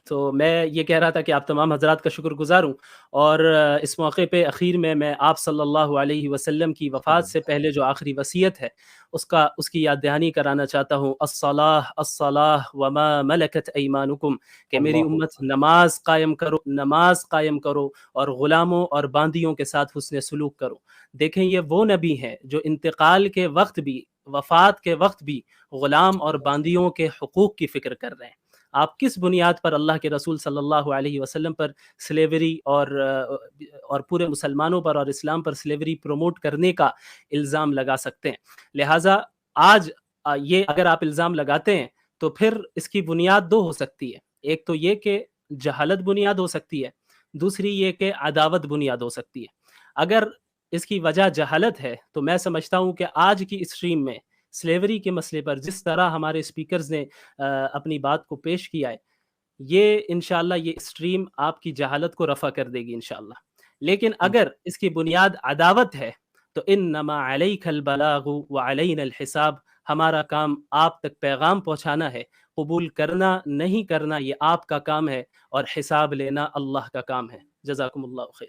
تو میں یہ کہہ رہا تھا کہ آپ تمام حضرات کا شکر گزار ہوں، اور اس موقع پہ اخیر میں آپ صلی اللہ علیہ وسلم کی وفات سے پہلے جو آخری وصیت ہے اس کی یاد دہانی کرانا چاہتا ہوں۔ الصلاۃ الصلاۃ وما ملکت ایمانکم، کہ میری اللہ امت اکبر۔ نماز قائم کرو اور غلاموں اور باندیوں کے ساتھ حسن سلوک کرو۔ دیکھیں یہ وہ نبی ہیں جو انتقال کے وقت بھی، وفات کے وقت بھی غلام اور باندیوں کے حقوق کی فکر کر رہے ہیں۔ آپ کس بنیاد پر اللہ کے رسول صلی اللہ علیہ وسلم پر سلیوری اور پورے مسلمانوں پر اور اسلام پر سلیوری پروموٹ کرنے کا الزام لگا سکتے ہیں؟ لہٰذا آج یہ اگر آپ الزام لگاتے ہیں تو پھر اس کی بنیاد دو ہو سکتی ہے، ایک تو یہ کہ جہالت بنیاد ہو سکتی ہے، دوسری یہ کہ عداوت بنیاد ہو سکتی ہے۔ اگر اس کی وجہ جہالت ہے تو میں سمجھتا ہوں کہ آج کی اسٹریم میں سلیوری کے مسئلے پر جس طرح ہمارے اسپیکرز نے اپنی بات کو پیش کیا ہے، یہ انشاءاللہ یہ اسٹریم آپ کی جہالت کو رفع کر دے گی انشاءاللہ۔ لیکن اگر اس کی بنیاد عداوت ہے تو انما علیک البلاغ وعلینا الحساب، ہمارا کام آپ تک پیغام پہنچانا ہے، قبول کرنا نہیں کرنا یہ آپ کا کام ہے، اور حساب لینا اللہ کا کام ہے۔ جزاکم اللہ خیر۔